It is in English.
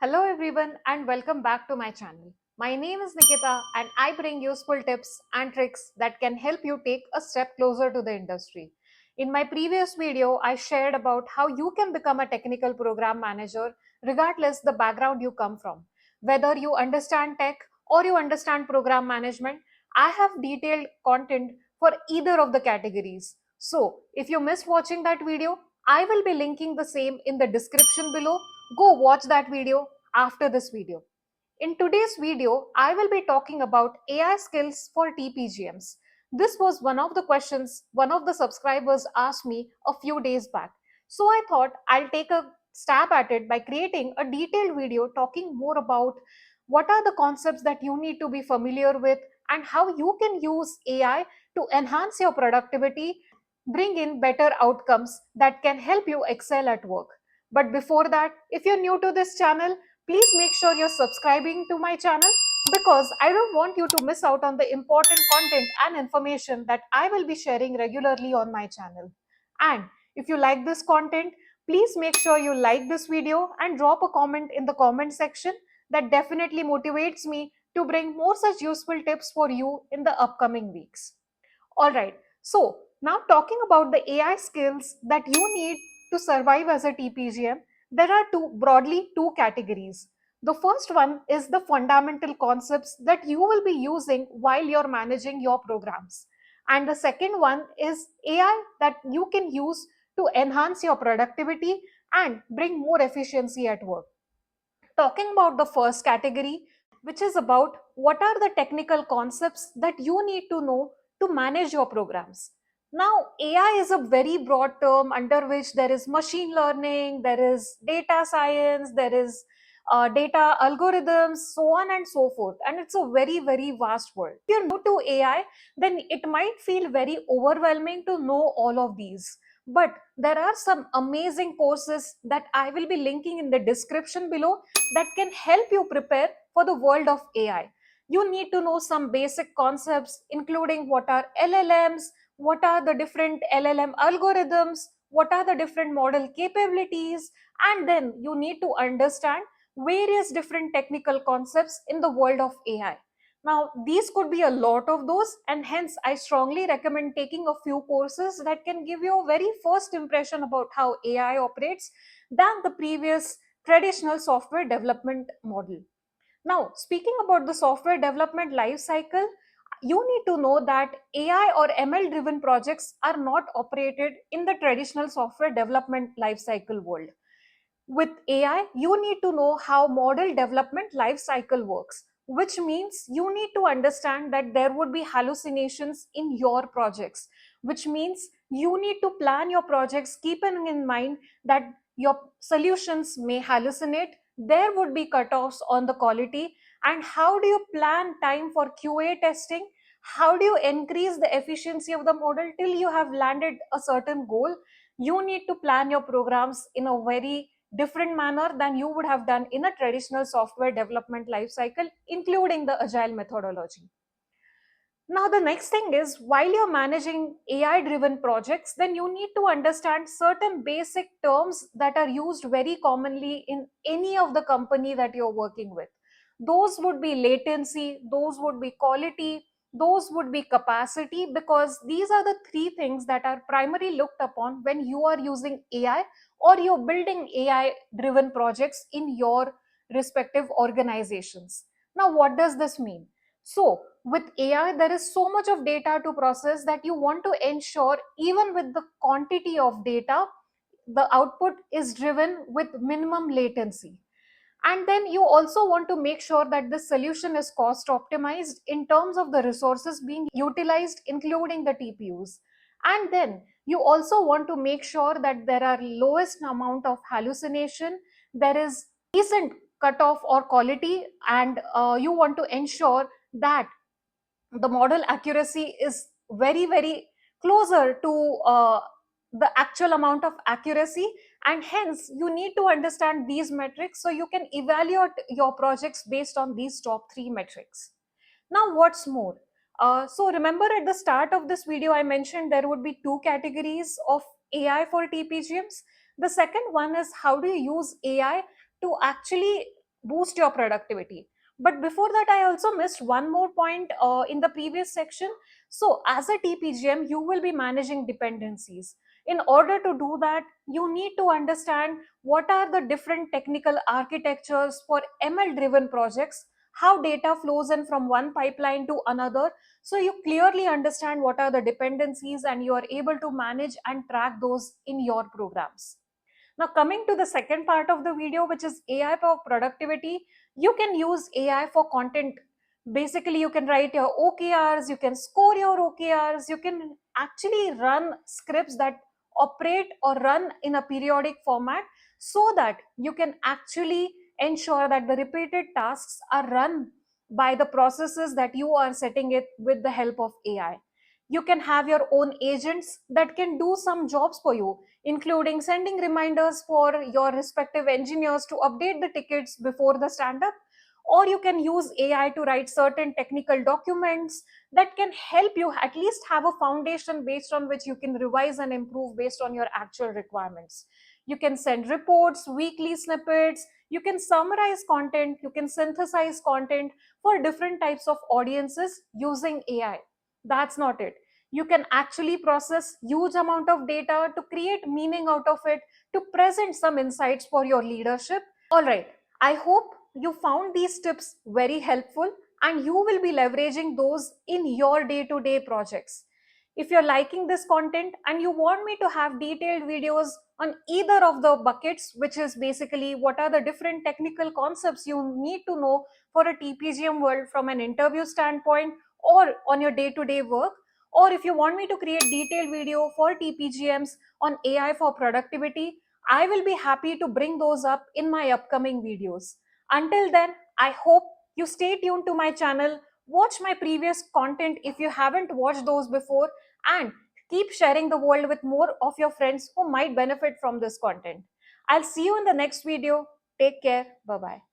Hello everyone and welcome back to my channel. My name is Nikita and I bring useful tips and tricks that can help you take a step closer to the industry. In my previous video, I shared about how you can become a technical program manager regardless the background you come from. Whether you understand tech or you understand program management, I have detailed content for either of the categories. So, if you missed watching that video, I will be linking the same in the description below. Go watch that video after this video. In today's video, I will be talking about AI skills for TPGMs. This was one of the questions one of the subscribers asked me a few days back. So I thought I'll take a stab at it by creating a detailed video talking more about what are the concepts that you need to be familiar with and how you can use AI to enhance your productivity, bring in better outcomes that can help you excel at work. But before that, if you're new to this channel, please make sure you're subscribing to my channel because I don't want you to miss out on the important content and information that I will be sharing regularly on my channel. And if you like this content, please make sure you like this video and drop a comment in the comment section. That definitely motivates me to bring more such useful tips for you in the upcoming weeks. All right. So now talking about the AI skills that you need to survive as a TPGM, there are broadly two categories. The first one is the fundamental concepts that you will be using while you're managing your programs. And the second one is AI that you can use to enhance your productivity and bring more efficiency at work. Talking about the first category, which is about what are the technical concepts that you need to know to manage your programs. Now, AI is a very broad term under which there is machine learning, there is data science, there is data algorithms, so on and so forth. And it's a very, very vast world. If you're new to AI, then it might feel very overwhelming to know all of these. But there are some amazing courses that I will be linking in the description below that can help you prepare for the world of AI. You need to know some basic concepts, including what are LLMs, what are the different LLM algorithms, what are the different model capabilities, and then you need to understand various different technical concepts in the world of AI. Now, these could be a lot of those, and hence I strongly recommend taking a few courses that can give you a very first impression about how AI operates than the previous traditional software development model. Now, speaking about the software development life cycle, you need to know that AI or ML driven projects are not operated in the traditional software development life cycle world. With AI, you need to know how model development life cycle works, which means you need to understand that there would be hallucinations in your projects, which means you need to plan your projects keeping in mind that your solutions may hallucinate, there would be cutoffs on the quality, and how do you plan time for QA testing? How do you increase the efficiency of the model till you have landed a certain goal? You need to plan your programs in a very different manner than you would have done in a traditional software development lifecycle, including the agile methodology. Now, the next thing is while you're managing AI driven projects, then you need to understand certain basic terms that are used very commonly in any of the company that you're working with. Those would be latency, those would be quality, those would be capacity, because these are the three things that are primarily looked upon when you are using AI or you're building AI driven projects in your respective organizations. Now, what does this mean? So, with AI, there is so much of data to process that you want to ensure, even with the quantity of data, the output is driven with minimum latency. And then you also want to make sure that the solution is cost optimized in terms of the resources being utilized, including the TPUs. And then you also want to make sure that there are lowest amount of hallucination, there is decent cutoff or quality, and you want to ensure that the model accuracy is very, very closer to the actual amount of accuracy, and hence you need to understand these metrics so you can evaluate your projects based on these top three metrics. Now, what's more, so remember at the start of this video I mentioned there would be two categories of AI for TPGMs. The second one is how do you use AI to actually boost your productivity. But before that, I also missed one more point in the previous section. So, as a TPGM, you will be managing dependencies. In order to do that, you need to understand what are the different technical architectures for ML driven projects, how data flows in from one pipeline to another. So, you clearly understand what are the dependencies and you are able to manage and track those in your programs. Now, coming to the second part of the video, which is AI for productivity, you can use AI for content. Basically, you can write your OKRs, you can score your OKRs, you can actually run scripts that operate or run in a periodic format so that you can actually ensure that the repeated tasks are run by the processes that you are setting it with the help of AI. You can have your own agents that can do some jobs for you, including sending reminders for your respective engineers to update the tickets before the stand up. Or you can use AI to write certain technical documents that can help you at least have a foundation based on which you can revise and improve based on your actual requirements. You can send reports, weekly snippets, you can summarize content, you can synthesize content for different types of audiences using AI. That's not it. You can actually process huge amount of data to create meaning out of it, to present some insights for your leadership. All right, I hope you found these tips very helpful and you will be leveraging those in your day-to-day projects. If you're liking this content and you want me to have detailed videos on either of the buckets, which is basically what are the different technical concepts you need to know for a TPGM world from an interview standpoint or on your day-to-day work, or if you want me to create detailed video for TPGMs on AI for productivity, I will be happy to bring those up in my upcoming videos. Until then, I hope you stay tuned to my channel, watch my previous content if you haven't watched those before, and keep sharing the world with more of your friends who might benefit from this content. I'll see you in the next video. Take care. Bye bye.